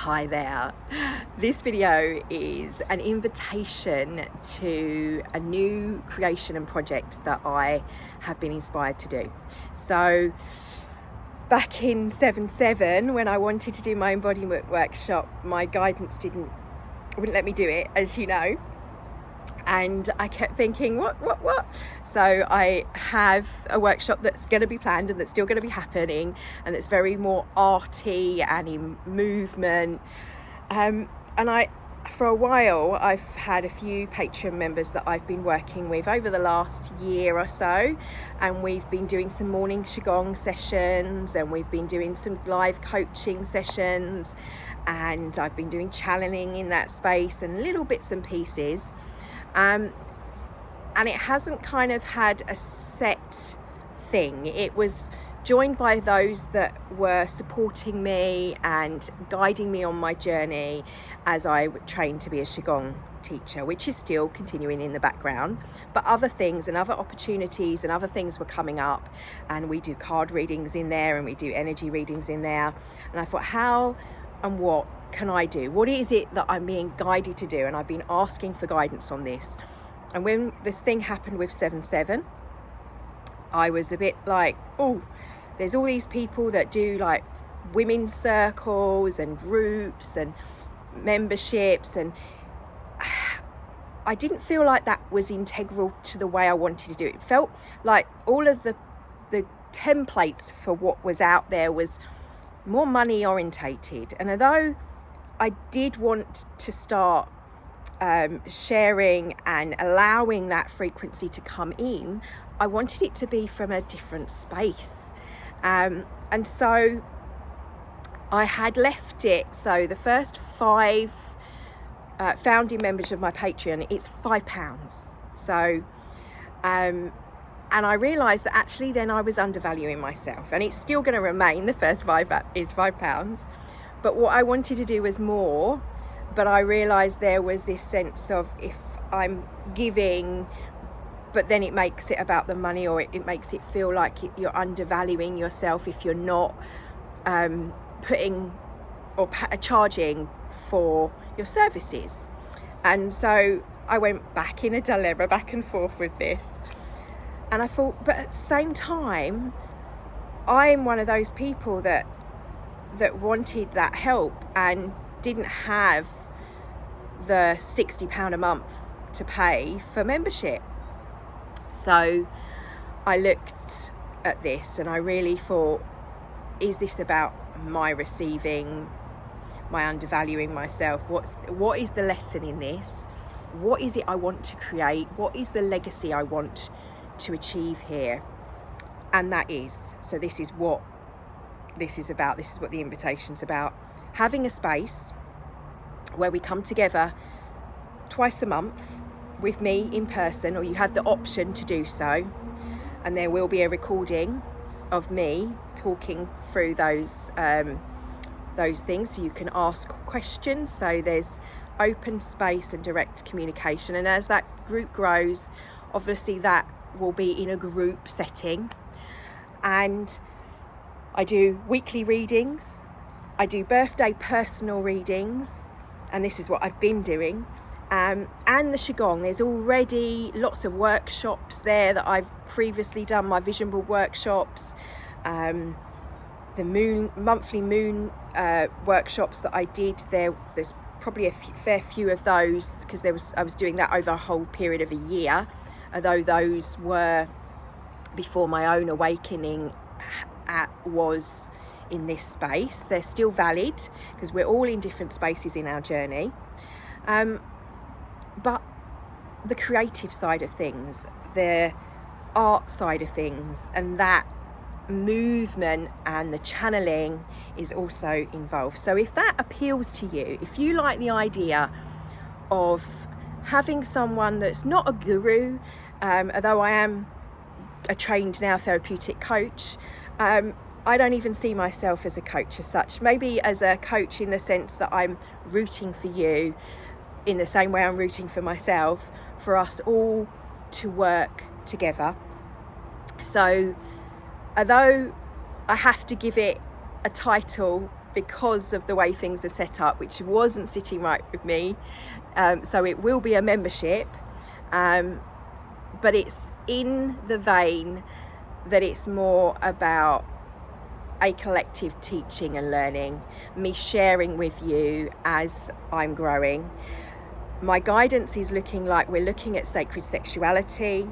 Hi there. This video is an invitation to a new creation and project that I have been inspired to do. So back in 7/7, when I wanted to do my embodiment workshop, my guidance wouldn't let me do it, as you know. And I kept thinking, what? So I have a workshop that's going to be planned and that's still going to be happening, and it's very more arty and in movement. And for a while, I've had a few Patreon members that I've been working with over the last year or so, and we've been doing some morning Qigong sessions, and we've been doing some live coaching sessions, and I've been doing channeling in that space and little bits and pieces. And it hasn't kind of had a set thing. It was joined by those that were supporting me and guiding me on my journey as I trained to be a Qigong teacher, which is still continuing in the background. But other things and other opportunities and other things were coming up, and we do card readings in there and we do energy readings in there. And I thought, how and what can I do? What is it that I'm being guided to do? And I've been asking for guidance on this. And when this thing happened with 7/7, I was a bit like, oh, there's all these people that do like women's circles and groups and memberships, and I didn't feel like that was integral to the way I wanted to do it. It felt like all of the templates for what was out there was more money orientated. And although I did want to start sharing and allowing that frequency to come in, I wanted it to be from a different space. And so I had left it. So the first 5 founding members of my Patreon, it's £5. So, and I realised that actually then I was undervaluing myself, and it's still going to remain, the first 5 is £5. But what I wanted to do was more, but I realised there was this sense of, if I'm giving, but then it makes it about the money, or it makes it feel like you're undervaluing yourself if you're not putting or charging for your services. And so I went back in a dilemma, back and forth with this. And I thought, but at the same time, I'm one of those people that wanted that help and didn't have the £60 a month to pay for membership. So I looked at this and I really thought, is this about my receiving, my undervaluing myself? What is the lesson in this? What is it I want to create? What is the legacy I want to achieve here? And that is, so this is what this is about. This is what the invitation's about. Having a space where we come together twice a month with me in person, or you have the option to do so, and there will be a recording of me talking through those things, so you can ask questions. So there's open space and direct communication, and as that group grows, obviously that will be in a group setting. And I do weekly readings, I do birthday personal readings, and this is what I've been doing. And the Qigong, there's already lots of workshops there that I've previously done, my vision board workshops, the monthly moon workshops that I did there's probably a fair few of those, because I was doing that over a whole period of a year, although those were before my own awakening was in this space. They're still valid because we're all in different spaces in our journey. But the creative side of things, the art side of things, and that movement and the channeling is also involved. So if that appeals to you, if you like the idea of having someone that's not a guru, although I am a trained now therapeutic coach, I don't even see myself as a coach as such. Maybe as a coach in the sense that I'm rooting for you in the same way I'm rooting for myself, for us all to work together. So although I have to give it a title because of the way things are set up, which wasn't sitting right with me. So it will be a membership, but it's in the vein that it's more about a collective teaching and learning, me sharing with you as I'm growing. My guidance is looking like we're looking at sacred sexuality,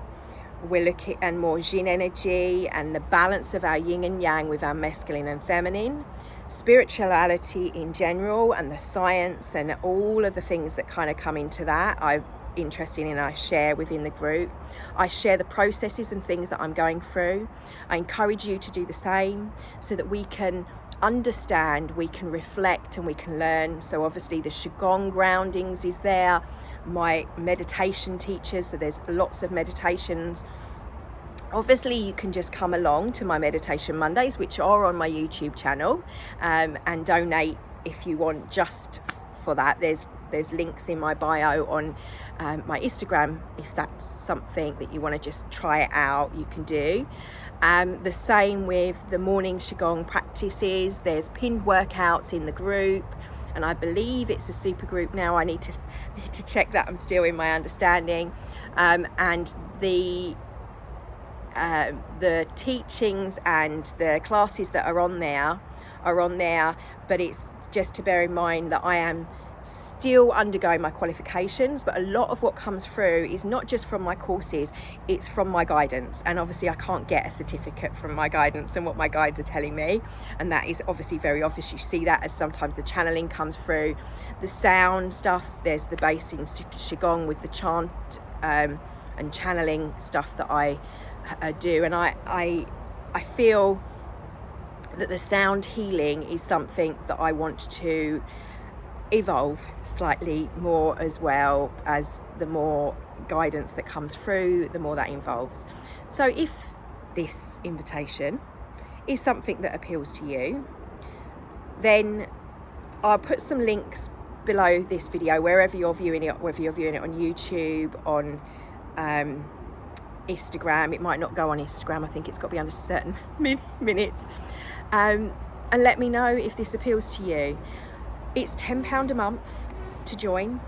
we're looking at more yin energy and the balance of our yin and yang with our masculine and feminine, spirituality in general, and the science and all of the things that kind of come into that. I'm interested in, I share within the group. I share the processes and things that I'm going through. I encourage you to do the same so that we can understand, we can reflect, and we can learn. So obviously the Qigong groundings is there, my meditation teachers, so there's lots of meditations. Obviously you can just come along to my Meditation Mondays, which are on my YouTube channel, and donate if you want just for that. There's links in my bio on my Instagram. If that's something that you want to just try it out, you can do. The same with the morning Qigong practices. There's pinned workouts in the group, and I believe it's a super group now. I need to check that. I'm still in my understanding. And the teachings and the classes that are on there, but it's just to bear in mind that I am still undergoing my qualifications, but a lot of what comes through is not just from my courses, it's from my guidance. And obviously I can't get a certificate from my guidance and what my guides are telling me, and that is obviously very obvious. You see that as sometimes the channeling comes through, the sound stuff. There's the base in Qigong with the chant and channeling stuff that I do, and I feel that the sound healing is something that I want to evolve slightly more, as well as the more guidance that comes through, the more that involves. So if this invitation is something that appeals to you, then I'll put some links below this video wherever you're viewing it, whether you're viewing it on YouTube, on Instagram. It might not go on Instagram, I think it's got to be under certain minutes, and let me know if this appeals to you. It's £10 a month to join,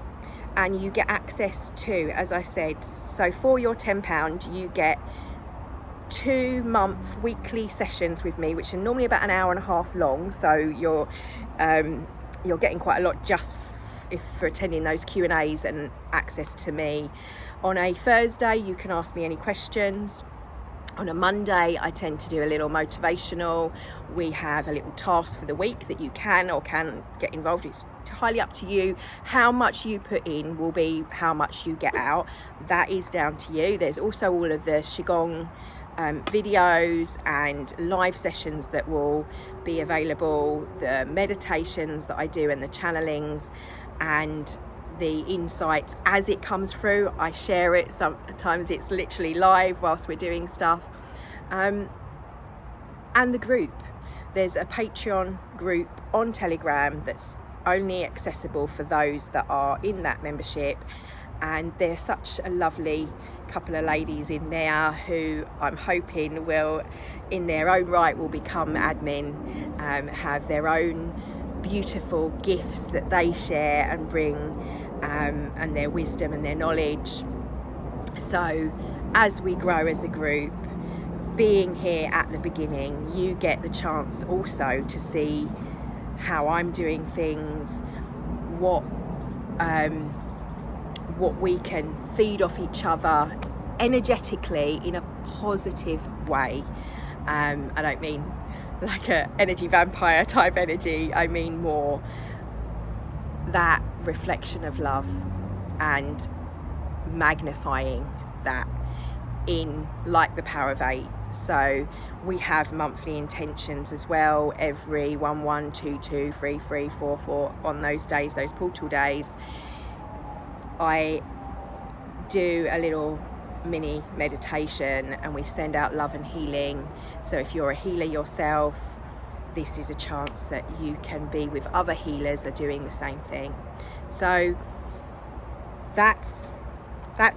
and you get access to, as I said, so for your £10 you get 2-month weekly sessions with me, which are normally about an hour and a half long. So you're getting quite a lot just for attending those Q&As and access to me. On a Thursday you can ask me any questions. On a Monday I tend to do a little motivational. We have a little task for the week that you can or can get involved. It's entirely up to you. How much you put in will be how much you get out. That is down to you. There's also all of the Qigong videos and live sessions that will be available, the meditations that I do and the channelings and the insights as it comes through. I share it, sometimes it's literally live whilst we're doing stuff. And the group, there's a Patreon group on Telegram that's only accessible for those that are in that membership, and there's such a lovely couple of ladies in there who I'm hoping will, in their own right, will become admin, have their own beautiful gifts that they share and bring, and their wisdom and their knowledge. So as we grow as a group, being here at the beginning, you get the chance also to see how I'm doing things, what we can feed off each other energetically in a positive way. I don't mean like a energy vampire type energy, I mean more that reflection of love and magnifying that in, like the Power of 8. So we have monthly intentions as well, every 1, 1, 2, 2, 3, 3, 4, 4 on those days, those portal days. I do a little mini meditation and we send out love and healing. So if you're a healer yourself, this is a chance that you can be with other healers that are doing the same thing. So that's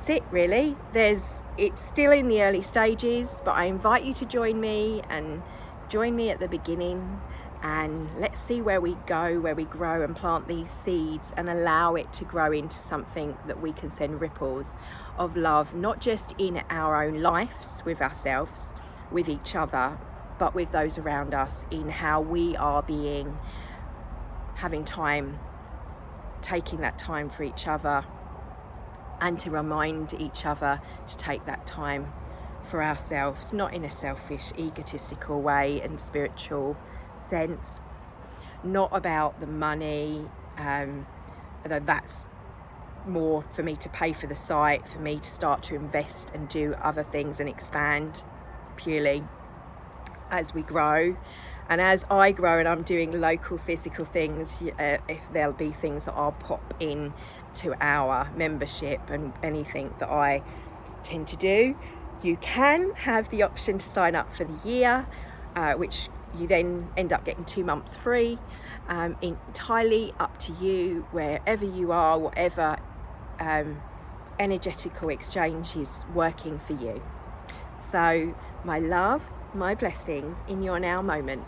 it really. It's still in the early stages, but I invite you to join me at the beginning and let's see where we go, where we grow and plant these seeds and allow it to grow into something that we can send ripples of love, not just in our own lives with ourselves, with each other, but with those around us, in how we are being, having time, taking that time for each other, and to remind each other to take that time for ourselves, not in a selfish, egotistical way and spiritual sense, not about the money, although that's more for me to pay for the site, for me to start to invest and do other things and expand purely as we grow. And as I grow and I'm doing local physical things, if there'll be things that I'll pop in to our membership and anything that I tend to do, you can have the option to sign up for the year, which you then end up getting 2 months free. Entirely up to you, wherever you are, whatever energetical exchange is working for you. So my love, my blessings in your now moment.